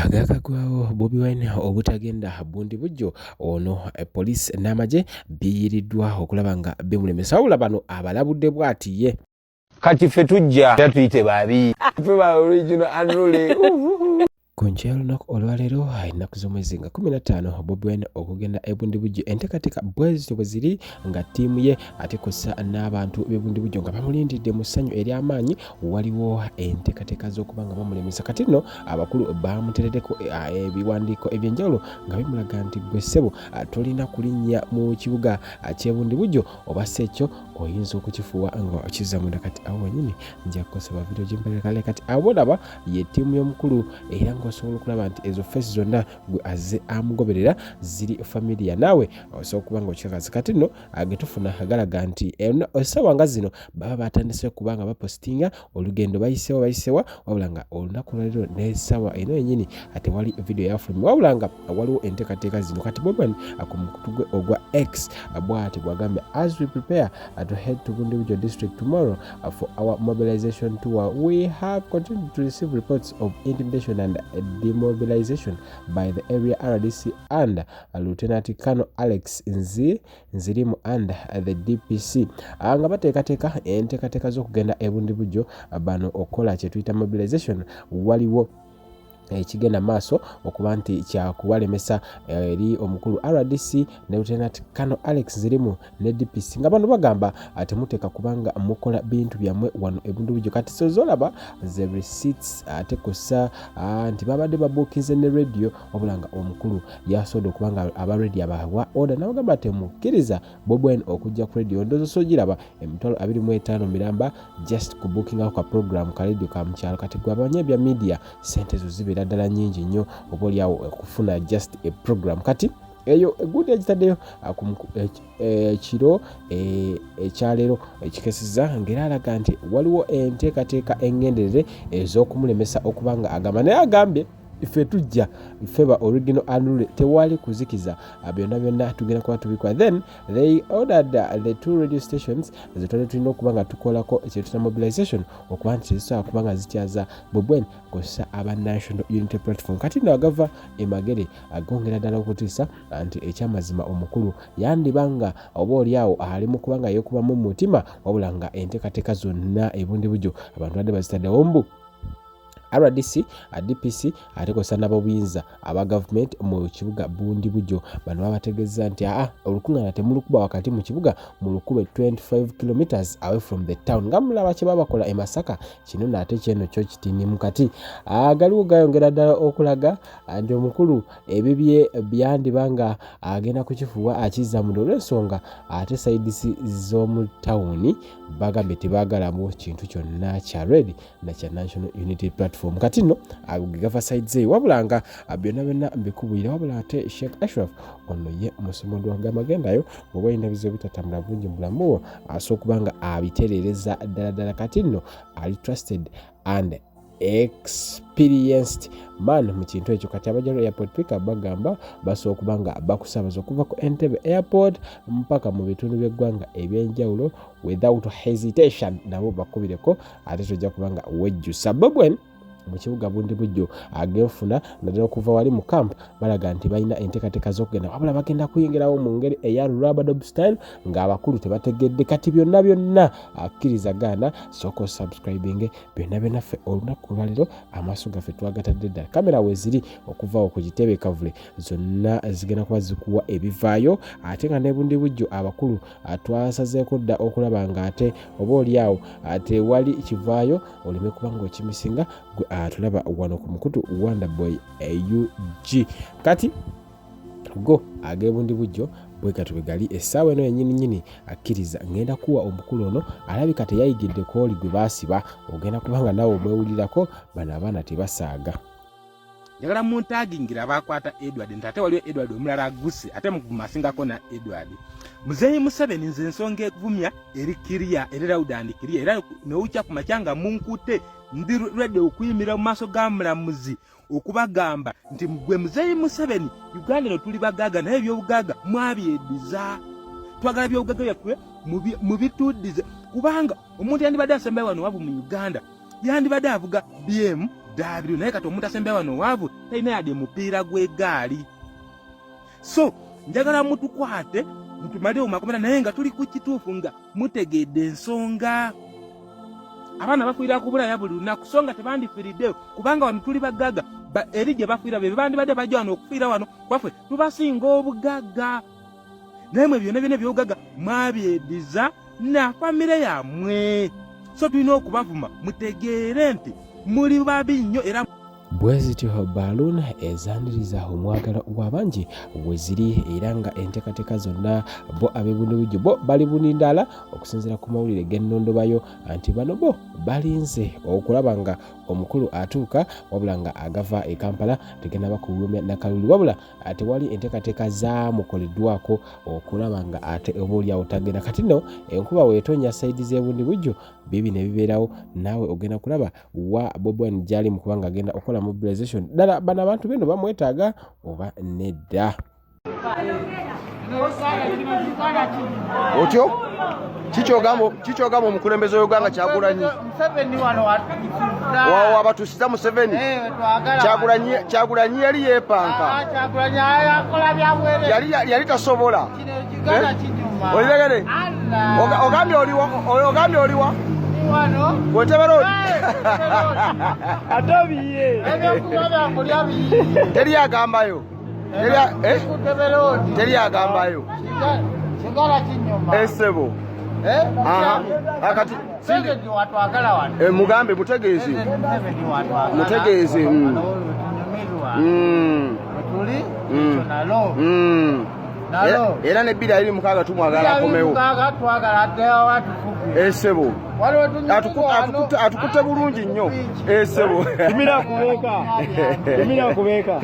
agakagwawo Bobi Wine obutagenda bundi bujjo ono police n'amagye biyiriddwa okulaba nga bimulemesa wabula bano abalabudde bw'atiye kati ffe tujja tuyite babi ffe ba original unruly Kunjya lunaku olwaleero ennaku z'omwezi nga 15 Bobi Wine okugenda ebundi bujjo enteekateeka bwe ziri nga ttiimu ye ate kosa n'abantu b'ebundi bujjo nga bamulindidde mu ssanyu ery'amaanyi waliwo enteekateeka z'okuba nga bamulemesa kati nno abakulu bamutereddeko ebiwandiiko eby'enjawulo nga bimulaga nti gwe ssebo tolina kulinnya mu kibuga ky'ebundi bujjo oba si ekyo oyinza okukifuuwa nga okizza munda kati awo wennyini nja kukosaba vidiyo gy'emperekale kati abo laba ye ttiimu y'omukulu era osobola okulaba nti ezo face zonna gwe azze amugoberera ziri familia naawe osobola okuba nga okikakazi kati nno getufuna galaga nti essaawa nga zino baba batandise okuba nga bapositinga olugendo bayisewa wabula nga olunaku lwaleero n'essaawa eno yennyini tewali vidiyo yafulumi wabula nga waliwo enteekateeka zino kati Bobi Wine ku mukutu gwe ogwa X bw'ati bw'agambye as we prepare to head to Bundi Bujjo district tomorrow for our mobilization tour we have continued to receive reports of intimidation and demobilization by the area RDC and Lieutenant Colonel Alex Nzirimu and the DPC nga bateekateeka enteekateeka z'okugenda ebundi bujjo bano okola kye tuyita mobilization waliwo ekigenda maaso okuba nti kyakubalemesa eri omukulu RDC ne Lieutenant Colonel Alex Nzirimu ne DPC nga bano bagamba temuteeka kubanga mukola bintu byammwe wano ebundi bujjo kati sozolaba the receipts ate kosa nti babadde babuukinze ne radio wabula nga omukulu yasoodde okubanga aba radio abawa order nabagamba temukkiriza Bobi Wine okujja ku radio ndozo sogiraba emitwalo 25 miramba just ku bookinga kwa program ka radio ka mkyalo kati gwabanye bya media sente zo zibe ddala nyingi nnyo oba oliawo okufuna just a program kati eyo eguudi egitaddeyo ekiro ekyaleero ekikeseza ng'era alaga nti waliwo enteekateeka engenderere ez'okumulemesa okuba nga agamba naye agambye ife tujja ife ba original unruly tewali kuzikiza byonna tugenda kuba tubikwa then they ordered the two radio stations zetwali tulina okuba nga tukolako ekyetuna mobilization okuba nti zisobola kuba nga zikyaza Bobi Wine kosa aba National Unity Platform kati no agava emagere agongera ddala okutiisa nti ekyamazima omukulu yandibanga oba oliawo ali mu kuba nga yeekubamu mu mutima wabula nga enteekateeka zonna ebundi bujjo abantu badde bazitaddewo mbu RDC, DPC ate kosa n'abobuyinza aba government mu kibuga bundi bujjo bano babategeeza nti olukuŋŋaana temulukuba wakati mu kibuga mu lukube 25 kilometers away from the town nga mulaba kye babakola e Masaka kino nate kyeno kyo kitinimu kati galiwo gayongera ddala okulaga nti omukulu ebibye byandibanga agenda kukifuuwa akizza mu olw'ensonga ate sides z'omu tawuni bagambye tebaagalamu kintu kyonna kya red na kya National Unity Platform kati nno agava sides eyo wabula nga byonna mbikubuyira wabula ate Sheikh Ashraf ono ye musomondo wagamagendayo oba olina ebizibu bitatambula bulungi mu bulamu bwo asobola okuba nga abitereereza ddala kati nno ali trusted and experienced man mu kintu ekyo kati abajjalo airport pickup bagamba basobola okuba nga bakusaabaza okuva ku Entebbe airport mpaka mu bitundu by'eggwanga ebyenjawulo without hesitation nabo bakubireko ate tojja kuba nga wejjusa Bobi Wine mu kibuga bundi bujjo agenfuna naddala okuva wali mu camp balaga nti balina enteekateeka z'okugenda wabula bagenda kuyingirawo mu ngeri eya rubber style ng'abakulu tebategedde kati byonna akkiriza gaana sooka osubscribing byonna ffe olunaku olwaleero amaaso gaffe twagatadde ddala kamera we ziri okuvaawo ku kitebe kavule zonna zigenda kuba zikuwa ebivaayo ate nga ne bundi bujjo abakulu twasazeeko dda okulaba nga ate oba oliawo tewali kivaayo oleme kuba nga okimisinga tulaba wano ku mukutu Wonder Boy UG kati go agebundi bujjo bwekatu begali essaawa eno yennyini akkiriza ngenda kuwa omukulu ono alabika teyayigidde kooli gwe baasiba ogenda kubanga nawe omwewulirako bano abaana tebasaaga njagala muntagingira bakwata Edward ntate waliwo Edward omulala aguse ate mukumasingako na Edward Muzeeyi Museveni nze ensonga ekuvumya eri Kiria eri Loud Kiria era nowucha ku makyanga munkute ndi ready okuyimira mu maaso ga mulamuzi okubagamba nti gwe Muzeeyi Museveni Uganda no tuli bagaga naye by'obugaga mwabyediza twagala by'obugaga yakwe mubituddize kubanga omuntu yandibadde asembayo wano wabu mu Uganda yandibadde avuga BM ddaabiro naye kati omuntu asembeya wano waavu talina yadde mupiira gw'eggaali. So njagala mutukwate mutumalire makomera naye nga tuli ku kituufu nga mutegedde ensonga. Abaana bafiira ku Bulaya buli lunaku so nga tebandifiiriddeyo kubanga wano tuli bagagga eri gye bafiira be bandibadde bajja wano okufiira wano kwaffe tubasinga obugagga. Naye mwe byonna byonna ebyobugagga mwabyediza na famire yammwe. So tulina okubavuma mutegeere nti muli babi nnyo era bwe zityo balloon ezaniriza omwagalo gw'abangi bwe ziri era nga enteekateeka zonna bo ab'ebundibujjo bo bali bunindala okusinziira ku mawulire g'ennondo bayo nti bano bo balinze okulaba nga omukulu atuuka wabula nga agava e Kampala tegenda bakulumya nakalulu wabula tewali enteekateeka zaamukoleddwako okulaba nga ate obaolyawo tagenda. Kati nno enkuba weetonya sayidi z'ebundibujjo bibi ne bibeerawo naawe ogenda kulaba wa Bobi Wine gy'ali mu kubanga agenda okola mobilization. Ddala bano abantu beno bamwetaaga oba nedda? Otyo kikyogamba omukulembeze w'Uganda Kyagulanyi wawa abatusiza Museveni Kyagulanyi yali yeepanka yali tasobola. Oliregere ogambye oliwa Kweteberodi atobiye teri agambayo esebo akati mugambe mutegeeze era nebbira eri mukaaga tumwagala akomewo esebo atukutte bulungi nnyo esebo timira kubeeka